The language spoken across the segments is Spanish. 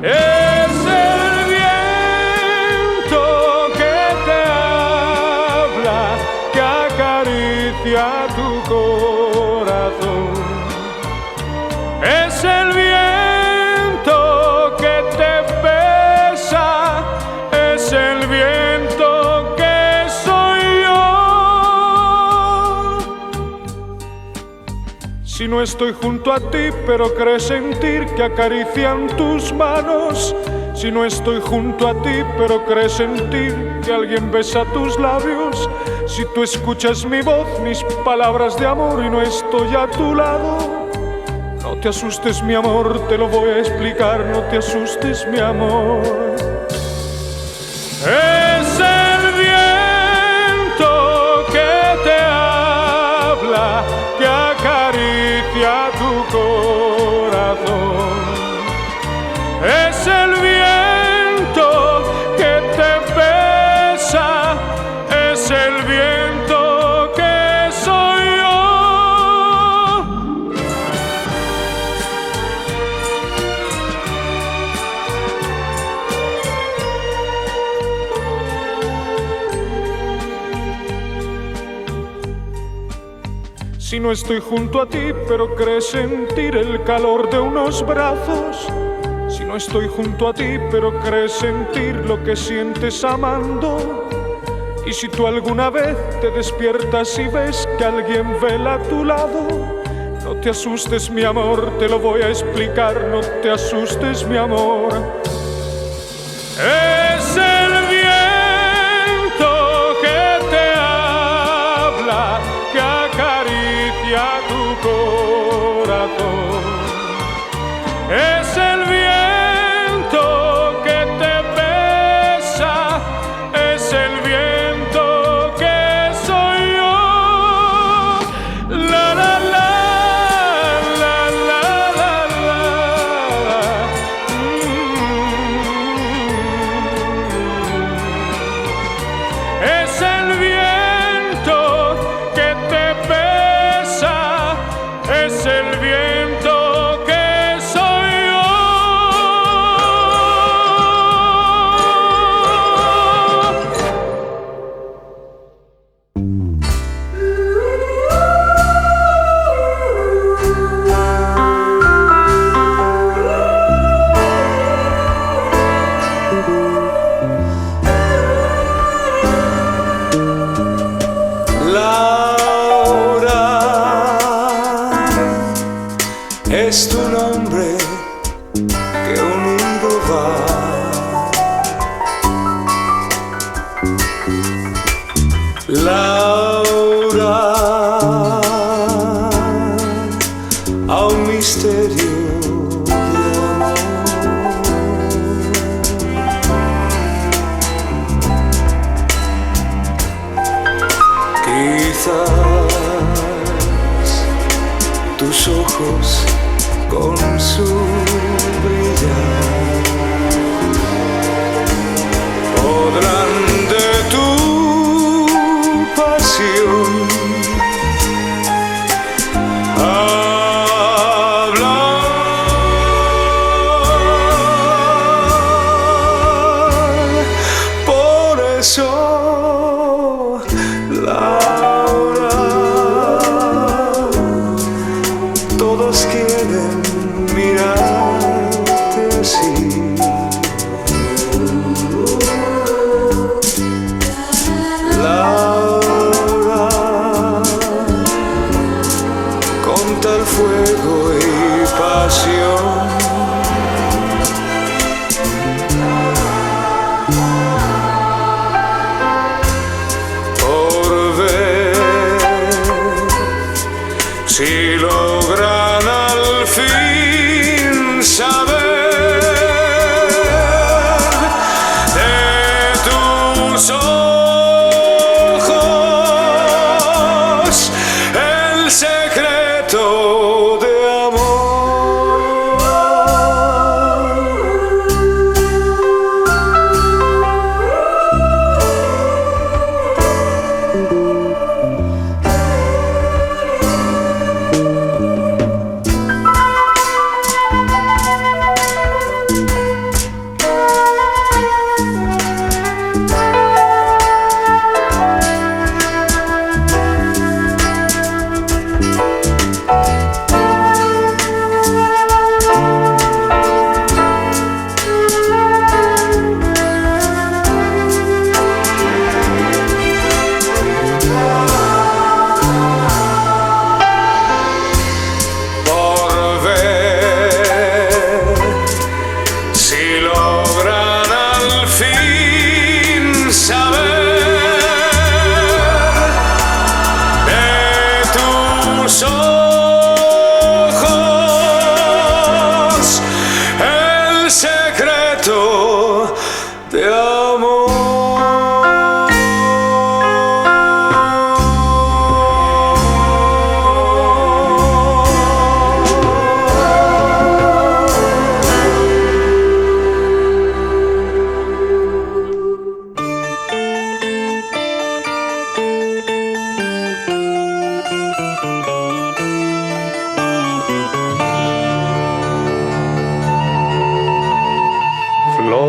Es el viento que te habla, que acaricia tu corazón. Es el viento que te besa, es el viento que soy yo. Si no estoy junto a ti, pero crees sentir que acarician tus manos. Si no estoy junto a ti, pero crees sentir que alguien besa tus labios. Si tú escuchas mi voz, mis palabras de amor y no estoy a tu lado. No te asustes, mi amor, te lo voy a explicar. No te asustes, mi amor. Es el viento que te habla, que acaricia tu corazón. Es el viento que te besa, es el viento que soy yo. Si no estoy junto a ti, pero crees sentir el calor de unos brazos. Si no estoy junto a ti, pero crees sentir lo que sientes amando. Y si tú alguna vez te despiertas y ves que alguien vela a tu lado, no te asustes, mi amor, te lo voy a explicar. No te asustes, mi amor. Es el viento que te habla, que acaricia tu corazón. Es el viento que te besa, es el viento que soy yo. La la la, la la la la. Es el viento que te besa, es el viento que soy yo. Laura es tu nombre que unido va. Laura, a un misterio de amor. Quizás tus ojos con su brillar podrán de tu pasión hablar. Por eso, Laura,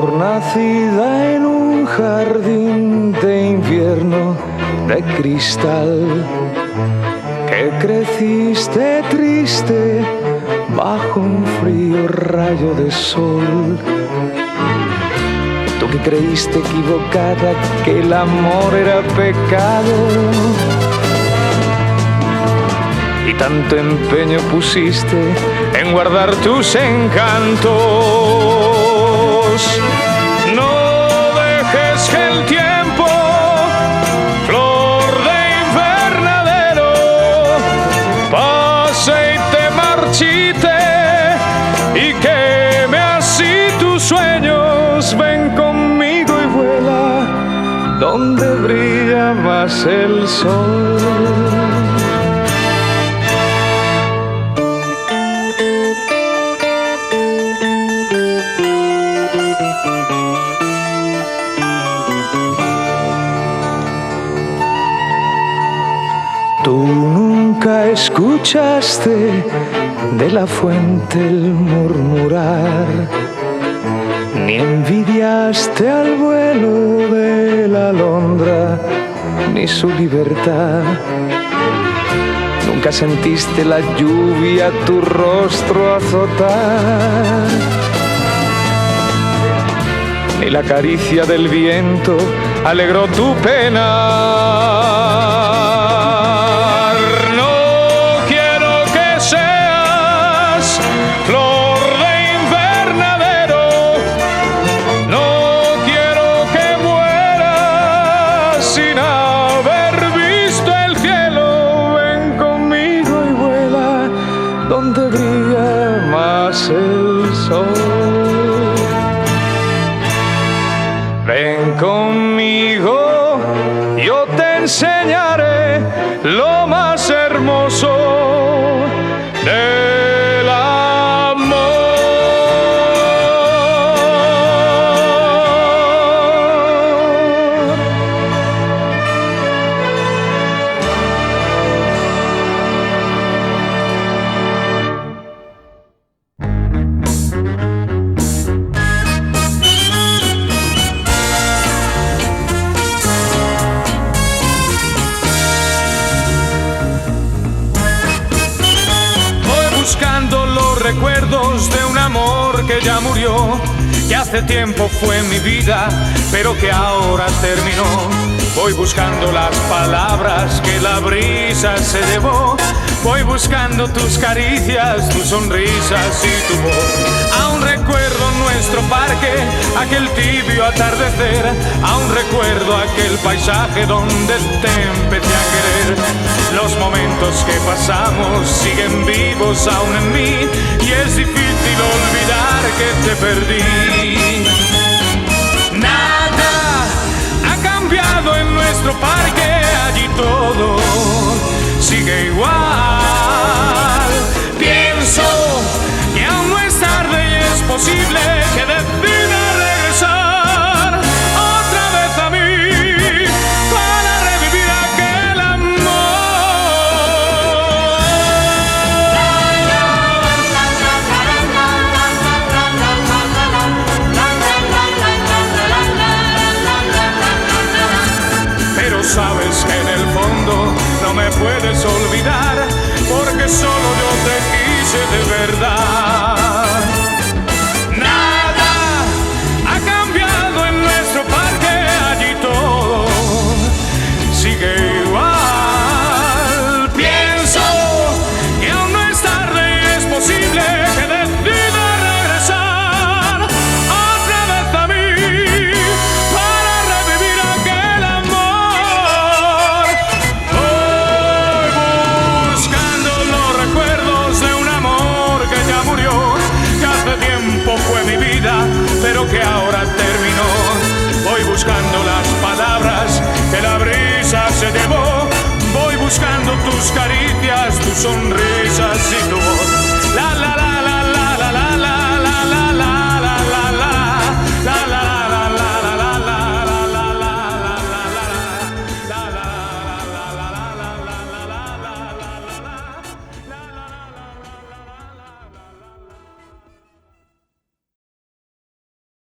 flor nacida en un jardín de invierno de cristal, que creciste triste bajo un frío rayo de sol. Tú que creíste equivocada que el amor era pecado, y tanto empeño pusiste en guardar tus encantos. No dejes que el tiempo, flor de invernadero, pase y te marchite y queme así tus sueños. Ven conmigo y vuela donde brilla más el sol. Tú nunca escuchaste de la fuente el murmurar, ni envidiaste al vuelo de la alondra, ni su libertad. Nunca sentiste la lluvia tu rostro azotar, ni la caricia del viento alegró tu pena. Donde brilla más el sol. Ven conmigo, yo te enseñaré lo más hermoso del amor. Buscando los recuerdos de un amor que ya murió, que hace tiempo fue mi vida, pero que ahora terminó. Voy buscando las palabras que la brisa se llevó. Voy buscando tus caricias, tus sonrisas y tu voz. Aún recuerdo nuestro parque, aquel tibio atardecer. Aún recuerdo aquel paisaje donde te empecé a querer. Los momentos que pasamos siguen vivos aún en mí, y es difícil olvidar que te perdí. Nada ha cambiado en nuestro parque, allí todo sigue igual. Pienso que aún no es tarde y es posible que decida regresar otra vez a mí para revivir aquel amor. Pero sabes que en el fondo no me puedes olvidar, porque solo yo te quise de verdad. Nada ha cambiado en nuestro parque, allí todo sigue igual. Pienso que aún no es tarde y es posible que decida regresar otra vez a mí para revivir aquel amor. Voy buscando los recuerdos de un amor que ya murió, que hace tiempo fue mi vida, pero que ahora terminó. Voy buscando las palabras que la brisa se llevó. Voy buscando tus caricias, tus sonrisas